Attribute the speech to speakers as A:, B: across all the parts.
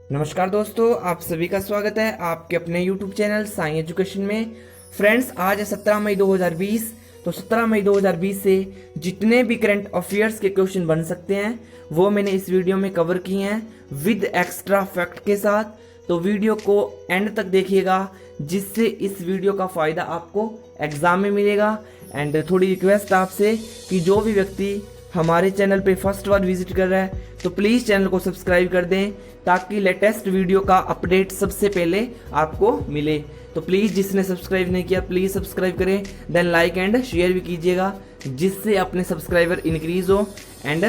A: नमस्कार दोस्तों, आप सभी का स्वागत है आपके अपने YouTube चैनल साई एजुकेशन में। फ्रेंड्स, आज है 17 मई 2020। तो 17 मई 2020 से जितने भी करंट अफेयर्स के क्वेश्चन बन सकते हैं वो मैंने इस वीडियो में कवर किए हैं विद एक्स्ट्रा फैक्ट के साथ। तो वीडियो को एंड तक देखिएगा जिससे इस वीडियो का फ़ायदा आपको एग्ज़ाम में मिलेगा। एंड थोड़ी रिक्वेस्ट आपसे कि जो भी व्यक्ति हमारे चैनल पे फर्स्ट बार विजिट कर रहा है तो प्लीज़ चैनल को सब्सक्राइब कर दें ताकि लेटेस्ट वीडियो का अपडेट सबसे पहले आपको मिले। तो प्लीज़ जिसने सब्सक्राइब नहीं किया प्लीज़ सब्सक्राइब करें, देन लाइक एंड शेयर भी कीजिएगा जिससे अपने सब्सक्राइबर इंक्रीज़ हो एंड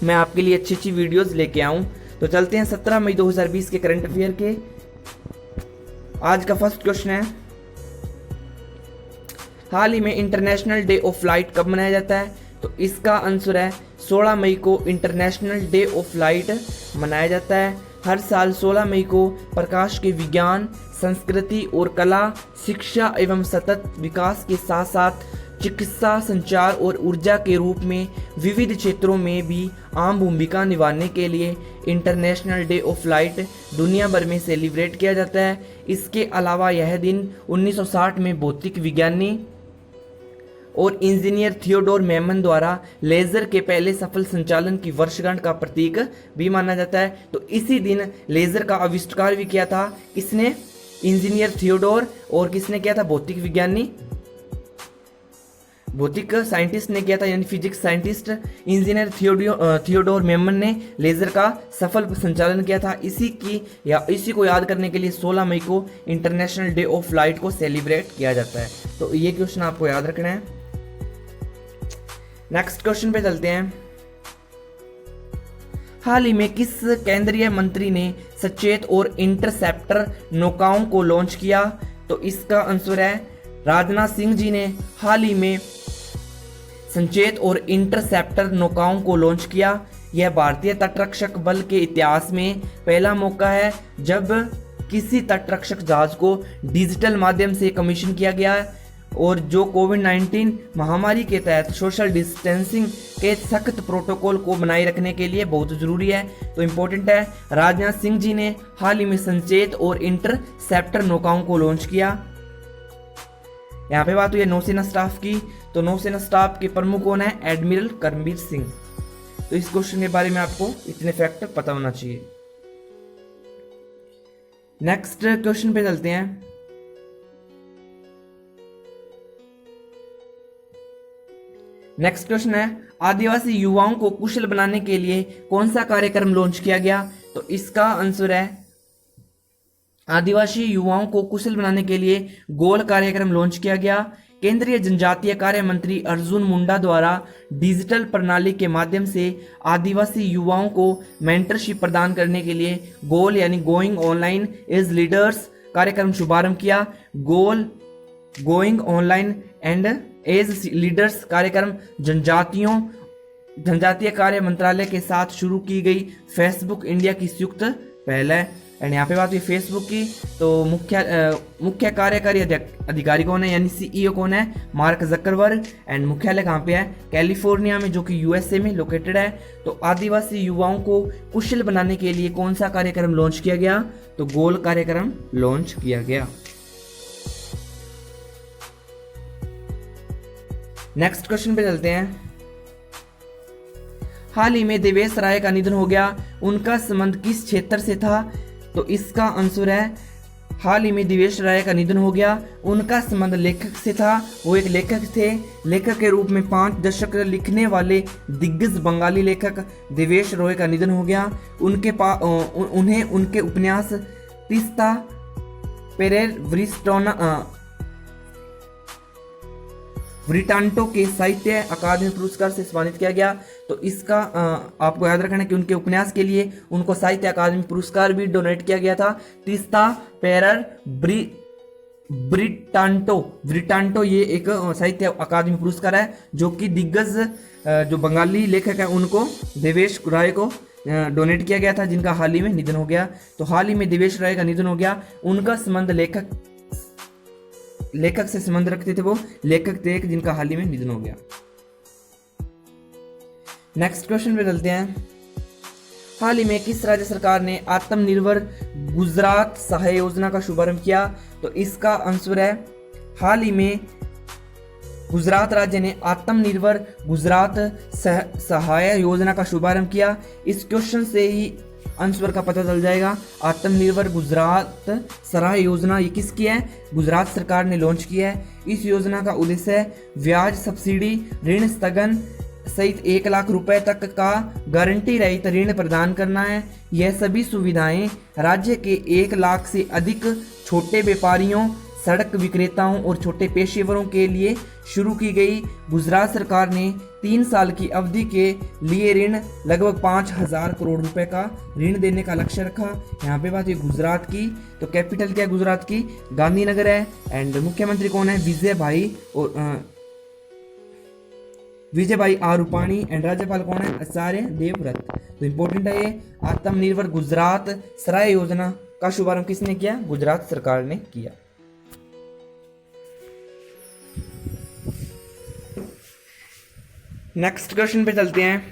A: मैं आपके लिए अच्छी अच्छी वीडियोज़ लेके आऊँ। तो चलते हैं 17 मई 2020 के करंट अफेयर के। आज का फर्स्ट क्वेश्चन है, हाल ही में इंटरनेशनल डे ऑफ लाइट कब मनाया जाता है? तो इसका आंसर है 16 मई को इंटरनेशनल डे ऑफ लाइट मनाया जाता है। हर साल 16 मई को प्रकाश के विज्ञान, संस्कृति और कला, शिक्षा एवं सतत विकास के साथ साथ चिकित्सा, संचार और ऊर्जा के रूप में विविध क्षेत्रों में भी आम भूमिका निभाने के लिए इंटरनेशनल डे ऑफ लाइट दुनिया भर में सेलिब्रेट किया जाता है। इसके अलावा यह दिन 1960 में भौतिक विज्ञानी और इंजीनियर थियोडोर मैमन द्वारा लेजर के पहले सफल संचालन की वर्षगांठ का प्रतीक भी माना जाता है। तो इसी दिन लेजर का आविष्कार भी किया था किसने? Engineer Theodore. और किसने किया था? भौतिक विज्ञानी, भौतिक साइंटिस्ट ने किया था, यानी physics scientist engineer Theodore Memon ने लेजर का सफल संचालन किया था। इसी को याद करने के लिए 16 मई को इंटरनेशनल डे ऑफ लाइट को सेलिब्रेट किया जाता है। तो ये क्वेश्चन आपको याद रखना है। नेक्स्ट क्वेश्चन पे चलते हैं। हाल ही में किस केंद्रीय मंत्री ने सचेत और इंटरसेप्टर नौकाओं को लॉन्च किया? तो इसका आंसर है राजनाथ सिंह जी ने हाल ही में संचेत और इंटरसेप्टर नौकाओं को लॉन्च किया। यह भारतीय तटरक्षक बल के इतिहास में पहला मौका है जब किसी तटरक्षक जहाज को डिजिटल माध्यम से कमीशन किया गया है और जो कोविड-19 महामारी के तहत सोशल डिस्टेंसिंग के सख्त प्रोटोकॉल को बनाए रखने के लिए बहुत जरूरी है। तो इम्पोर्टेंट है, राजनाथ सिंह जी ने हाल ही में संचेत और इंटरसेप्टर नौकाओं को लॉन्च किया। यहाँ पे बात हुई है नौसेना स्टाफ की। तो नौसेना स्टाफ के प्रमुख कौन है? एडमिरल करमबीर सिंह। तो इस क्वेश्चन के बारे में आपको इतने फैक्ट पता होना चाहिए। नेक्स्ट क्वेश्चन पे चलते हैं। नेक्स्ट क्वेश्चन है, आदिवासी युवाओं को कुशल बनाने के लिए कौन सा कार्यक्रम लॉन्च किया गया? तो इसका आंसर है आदिवासी युवाओं को कुशल बनाने के लिए गोल कार्यक्रम लॉन्च किया गया। केंद्रीय जनजातीय कार्य मंत्री अर्जुन मुंडा द्वारा डिजिटल प्रणाली के माध्यम से आदिवासी युवाओं को मेंटरशिप प्रदान करने के लिए गोल यानी गोइंग ऑनलाइन एज लीडर्स कार्यक्रम शुभारंभ किया। Going online and as leaders कार्यक्रम जनजातीय कार्य मंत्रालय के साथ शुरू की गई फेसबुक इंडिया की संयुक्त पहल है। एंड यहाँ पे बात हुई फेसबुक की। तो मुख्य कार्यकारी अधिकारी कौन है, यानी सीईओ कौन है? Mark Zuckerberg. एंड मुख्यालय कहाँ पे है? कैलिफोर्निया में, जो कि यूएसए में लोकेटेड है। तो आदिवासी युवाओं को कुशल बनाने के लिए कौन सा कार्यक्रम लॉन्च किया गया? तो गोल कार्यक्रम लॉन्च किया गया। नेक्स्ट क्वेश्चन पे चलते हैं। हाल ही में देवेश राय का निधन हो गया, उनका संबंध किस क्षेत्र से था? तो इसका आंसर है हाल ही में देवेश राय का निधन हो गया, उनका संबंध लेखक से था। वो एक लेखक थे। लेखक के रूप में 5 दशक लिखने वाले दिग्गज बंगाली लेखक देवेश रॉय का निधन हो गया। उन्हें उनके उपन्यास तीस्ता पेरेर ब्रिटांटो के साहित्य अकादमी पुरस्कार से सम्मानित किया गया। तो इसका आपको याद रखना है कि उनके उपन्यास के लिए उनको साहित्य अकादमी पुरस्कार भी डोनेट किया गया था। तीस्ता पेरर ब्रिटांटो ये एक साहित्य अकादमी पुरस्कार है जो कि दिग्गज जो बंगाली लेखक है उनको देवेश राय को डोनेट किया गया था, जिनका हाल ही में निधन हो गया। तो हाल ही में देवेश राय का निधन हो गया, उनका संबंध लेखक से संबंध रखते थे, वो लेखक थे जिनका हाल ही में निधन हो गया। नेक्स्ट क्वेश्चन पे चलते हैं। हाल ही में किस राज्य सरकार ने आत्मनिर्भर गुजरात सहाय योजना का शुभारंभ किया? तो इसका आंसर है हाल ही में गुजरात राज्य ने आत्मनिर्भर गुजरात सहाय योजना का शुभारंभ किया। इस क्वेश्चन से ही आंसर का पता चल जाएगा। आत्मनिर्भर गुजरात सहाय योजना ये किसकी है? गुजरात सरकार ने लॉन्च किया है। इस योजना का उद्देश्य ब्याज सब्सिडी, ऋण स्थगन सहित 1 लाख रुपए तक का गारंटी रहित ऋण प्रदान करना है। यह सभी सुविधाएं राज्य के 1 लाख से अधिक छोटे व्यापारियों, सड़क विक्रेताओं और छोटे पेशेवरों के लिए शुरू की गई। गुजरात सरकार ने 3 साल की अवधि के लिए ऋण लगभग 5,000 करोड़ रुपए का ऋण देने का लक्ष्य रखा। यहाँ पे बात हुई गुजरात की, तो कैपिटल क्या है गुजरात की? गांधीनगर है। एंड मुख्यमंत्री कौन है? विजय भाई आर रूपाणी। एंड राज्यपाल कौन है? आचार्य देवव्रत। तो इंपॉर्टेंट है ये। आत्मनिर्भर गुजरात सहाय योजना का शुभारंभ किसने किया? गुजरात सरकार ने किया। नेक्स्ट क्वेश्चन पे चलते हैं।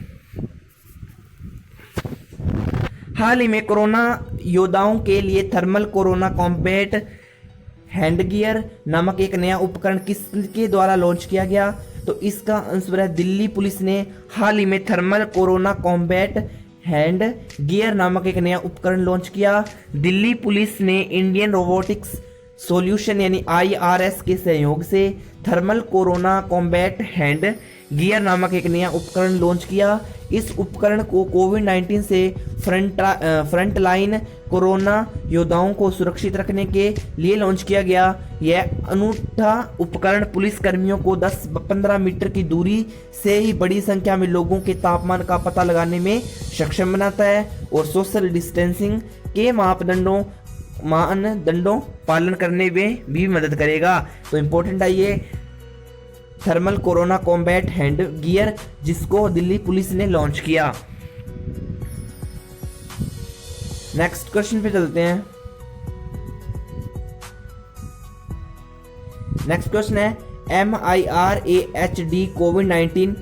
A: हाल ही में कोरोना योद्धाओं के लिए थर्मल कोरोना कॉम्बैट हैंडगियर नामक एक नया उपकरण किसके द्वारा लॉन्च किया गया? तो इसका आंसर है दिल्ली पुलिस ने हाल ही में thermal corona combat hand gear नामक एक नया उपकरण लॉन्च किया। दिल्ली पुलिस ने इंडियन रोबोटिक्स सॉल्यूशन यानी IRS के सहयोग से thermal corona combat hand gear नामक एक नया उपकरण लॉन्च किया। इस उपकरण को कोविड-19 से फ्रंट लाइन कोरोना योद्धाओं को सुरक्षित रखने के लिए लॉन्च किया गया। यह अनूठा उपकरण पुलिस कर्मियों को 10-15 मीटर की दूरी से ही बड़ी संख्या में लोगों के तापमान का पता लगाने में सक्षम बनाता है और सोशल डिस्टेंसिंग के मानदंडों पालन करने में भी मदद करेगा। तो इम्पोर्टेंट है ये thermal corona combat hand gear, जिसको दिल्ली पुलिस ने लॉन्च किया। नेक्स्ट क्वेश्चन पे चलते हैं। नेक्स्ट क्वेश्चन है MIRAHD कोविड-19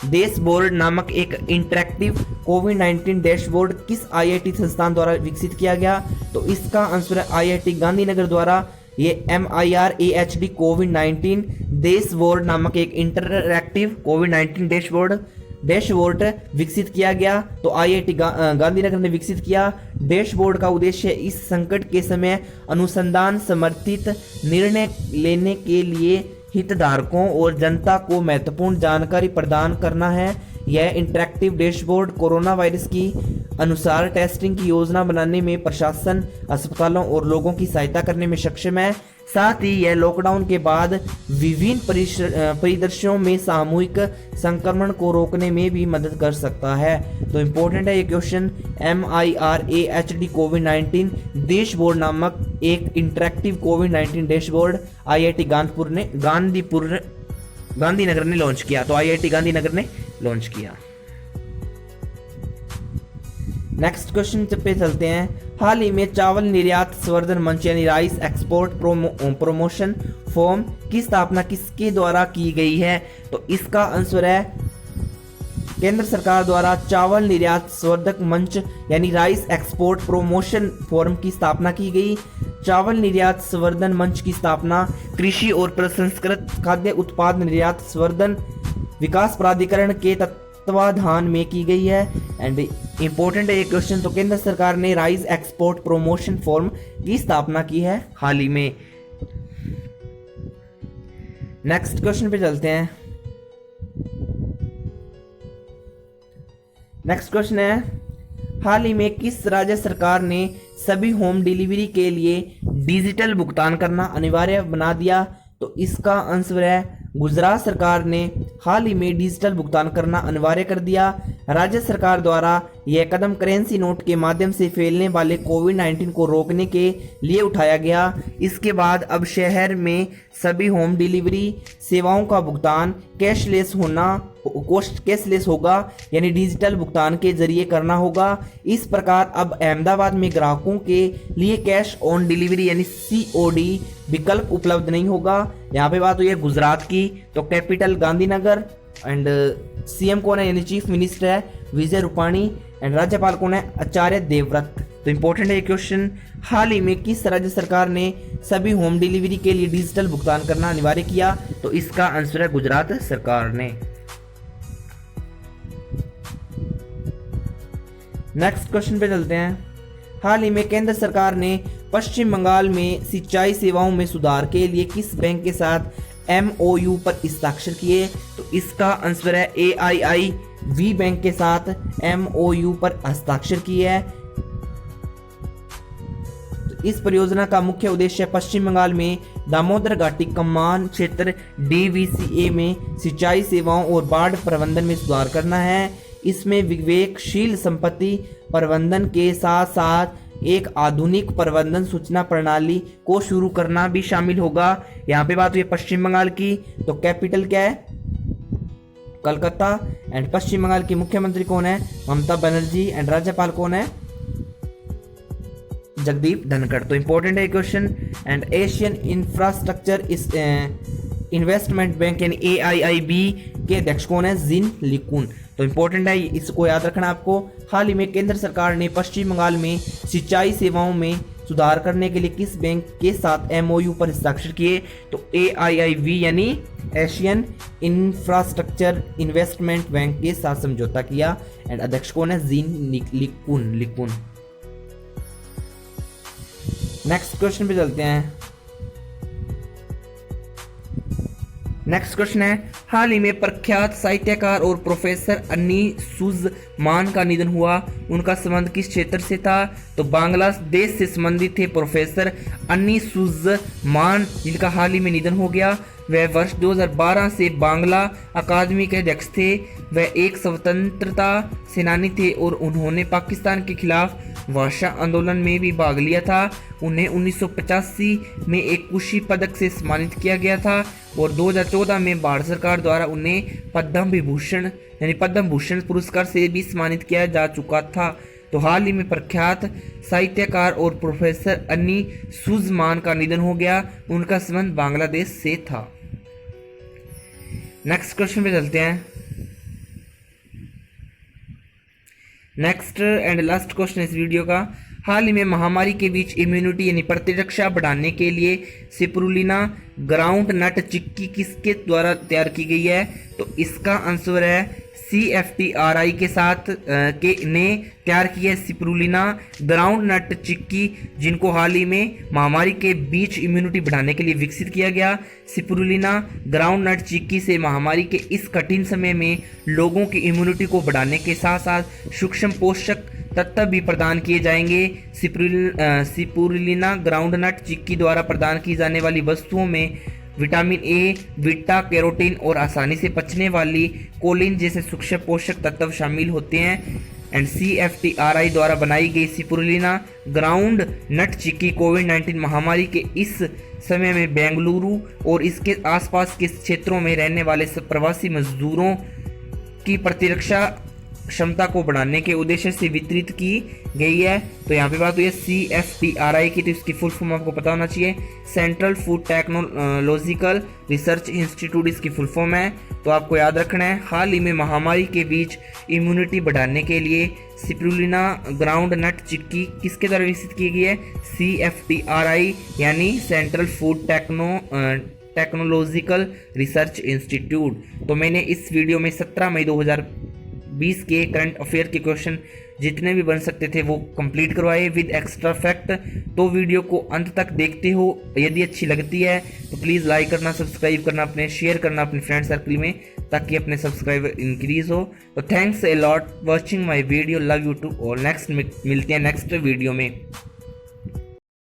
A: डैशबोर्ड नामक एक इंटरैक्टिव कोविड-19 डैशबोर्ड किस IIT संस्थान द्वारा विकसित किया गया? तो इसका आंसर है IIT गांधीनगर द्वारा ये MIRAHD कोविड-19 डैशबोर्ड नामक एक इंटरैक्टिव कोविड-19 डैशबोर्ड विकसित किया गया। तो IIT गांधीनगर ने विकसित किया। डैशबोर्ड का उद्देश्य इस संकट के समय अनुसंधान समर्थित निर्णय लेने के लिए हितधारकों और जनता को महत्वपूर्ण जानकारी प्रदान करना है। यह इंटरैक्टिव डैशबोर्ड कोरोना वायरस की अनुसार टेस्टिंग की योजना बनाने में प्रशासन, अस्पतालों और लोगों की सहायता करने में सक्षम है। साथ ही यह लॉकडाउन के बाद विभिन्न परिदृश्यों में सामूहिक संक्रमण को रोकने में भी मदद कर सकता है। तो इम्पोर्टेंट है ये क्वेश्चन। MIRAHD कोविड-19 डैशबोर्ड नामक एक इंटरैक्टिव कोविड-19 डैशबोर्ड IIT गांधीनगर ने लॉन्च किया। तो IIT गांधीनगर ने लॉन्च किया। नेक्स्ट क्वेश्चन पे चलते हैं। हाल ही में चावल निर्यात संवर्धन मंच यानी राइस एक्सपोर्ट प्रमोशन फॉर्म की स्थापना किसके द्वारा की गई है? तो इसका आंसर है केंद्र सरकार द्वारा चावल निर्यात संवर्धक मंच यानी राइस एक्सपोर्ट प्रमोशन फोरम की स्थापना की गई। चावल निर्यात संवर्धन मंच की स्थापना कृषि और प्रसंस्कृत खाद्य उत्पाद निर्यात संवर्धन विकास प्राधिकरण के तत्वाधान में की गई है। एंड इंपॉर्टेंट है ये क्वेश्चन। तो केंद्र सरकार ने राइस एक्सपोर्ट प्रमोशन फोरम की स्थापना की है हाल ही में। नेक्स्ट क्वेश्चन पे चलते हैं। नेक्स्ट क्वेश्चन है हाल ही में किस राज्य सरकार ने सभी होम डिलीवरी के लिए डिजिटल भुगतान करना अनिवार्य बना दिया? तो इसका आंसर है गुजरात सरकार ने हाल ही में डिजिटल भुगतान करना अनिवार्य कर दिया। राज्य सरकार द्वारा यह कदम करेंसी नोट के माध्यम से फैलने वाले कोविड-19 को रोकने के लिए उठाया गया। इसके बाद अब शहर में सभी होम डिलीवरी सेवाओं का भुगतान कैशलेस होगा यानी डिजिटल भुगतान के जरिए करना होगा। इस प्रकार अब अहमदाबाद में ग्राहकों के लिए कैश ऑन डिलीवरी यानी COD विकल्प उपलब्ध नहीं होगा। यहाँ पे बात हुई है गुजरात की, तो कैपिटल गांधीनगर एंड CM कौन है यानी चीफ मिनिस्टर है विजय रूपाणी। एंड राज्यपाल कौन है? आचार्य देवव्रत। तो इंपॉर्टेंट है ये क्वेश्चन। हाल ही में किस राज्य सरकार ने सभी होम डिलीवरी के लिए डिजिटल भुगतान करना अनिवार्य किया? तो इसका आंसर है गुजरात सरकार ने। नेक्स्ट क्वेश्चन पे चलते हैं। हाल ही में केंद्र सरकार ने पश्चिम बंगाल में सिंचाई सेवाओं में सुधार के लिए किस बैंक के साथ MOU पर हस्ताक्षर किए? तो इसका आंसर है AIIB बैंक के साथ MOU पर हस्ताक्षर किए है। तो इस परियोजना का मुख्य उद्देश्य पश्चिम बंगाल में दामोदर घाटी कमान क्षेत्र DVCA में सिंचाई सेवाओं और बाढ़ प्रबंधन में सुधार करना है। इसमें विवेकशील संपत्ति प्रबंधन के साथ साथ एक आधुनिक प्रबंधन सूचना प्रणाली को शुरू करना भी शामिल होगा। यहाँ पे बात हुई पश्चिम बंगाल की, तो कैपिटल क्या है? कलकत्ता। एंड पश्चिम बंगाल की मुख्यमंत्री कौन है? ममता बनर्जी। एंड राज्यपाल कौन है? जगदीप धनखड़। तो इंपॉर्टेंट है question. And Asian infrastructure investment bank यानी AIIB के अध्यक्ष कौन है? जिन लिकुन। तो इंपॉर्टेंट है, इसको याद रखना आपको। हाल ही में केंद्र सरकार ने पश्चिम बंगाल में सिंचाई सेवाओं में सुधार करने के लिए किस बैंक के साथ MOU पर हस्ताक्षर किए? तो AIIB यानी एशियन इंफ्रास्ट्रक्चर इन्वेस्टमेंट बैंक के साथ समझौता किया। एंड अध्यक्ष कौन है? जिन लिकुन। नेक्स्ट क्वेश्चन पे चलते हैं। नेक्स्ट क्वेश्चन है, हाल ही में प्रख्यात साहित्यकार और प्रोफेसर अन्नी सुज़मान का निधन हुआ। उनका संबंध किस क्षेत्र से था? तो बांग्लादेश से संबंधित थे प्रोफेसर अन्नी सुज़मान, जिनका हाल ही में निधन हो गया। वह वर्ष 2012 से बांग्ला अकादमी के अध्यक्ष थे। वह एक स्वतंत्रता सेनानी थे और उन्होंने पाकिस्तान के खिलाफ भाषा आंदोलन में भी भाग लिया था। उन्हें 1985 में एक कुशी पदक से सम्मानित किया गया था और 2014 में भारत सरकार द्वारा उन्हें पद्म भूषण पुरस्कार से भी सम्मानित किया जा चुका था। तो हाल ही में प्रख्यात साहित्यकार और प्रोफेसर अन्नी सुज़मान का निधन हो गया। उनका संबंध बांग्लादेश से था। नेक्स्ट क्वेश्चन पे चलते हैं। नेक्स्ट एंड लास्ट क्वेश्चन इस वीडियो का, हाल ही में महामारी के बीच इम्यूनिटी यानी प्रतिरक्षा बढ़ाने के लिए सिप्रुलिना ग्राउंड नट चिक्की किसके द्वारा तैयार की गई है? तो इसका आंसर है CFTRI के साथ ने तैयार की है सिप्रुलिना ग्राउंड नट चिक्की, जिनको हाल ही में महामारी के बीच इम्यूनिटी बढ़ाने के लिए विकसित किया गया। सिप्रुलिना ग्राउंड नट चिक्की से महामारी के इस कठिन समय में लोगों की इम्यूनिटी को बढ़ाने के साथ साथ सूक्ष्म पोषक तत्व भी प्रदान किए जाएंगे। सिप्रुलिना ग्राउंड नट चिक्की द्वारा प्रदान की जाने वाली वस्तुओं में विटामिन A, बीटा कैरोटीन और आसानी से पचने वाली कोलिन जैसे सूक्ष्म पोषक तत्व शामिल होते हैं। एंड CFTRI द्वारा बनाई गई सिप्रुलिना ग्राउंड नट चिक्की कोविड-19 महामारी के इस समय में बेंगलुरु और इसके आसपास के क्षेत्रों में रहने वाले प्रवासी मजदूरों की प्रतिरक्षा क्षमता को बढ़ाने के उद्देश्य से वितरित की गई है। तो यहाँ पे बात हुई है CFTRI की, तो इसकी फुल फॉर्म आपको पता होना चाहिए, central food technological research institute इसकी फुल फॉर्म है। तो आपको याद रखना है, हाल ही में महामारी के बीच इम्यूनिटी बढ़ाने के लिए सिप्रुलिना ग्राउंड नट चिक्की किसके द्वारा विकसित की गई है? CFTRI यानी central food technological research institute. तो मैंने इस वीडियो में 17 मई 2020 के करंट अफेयर के क्वेश्चन जितने भी बन सकते थे वो कंप्लीट करवाए विद एक्स्ट्रा फैक्ट। तो वीडियो को अंत तक देखते हो, यदि अच्छी लगती है तो प्लीज़ लाइक करना, सब्सक्राइब करना, अपने शेयर करना अपने फ्रेंड सर्कल में, ताकि अपने सब्सक्राइबर इंक्रीज हो। तो thanks a lot watching my video, love you too और नेक्स्ट मिलते हैं नेक्स्ट वीडियो में।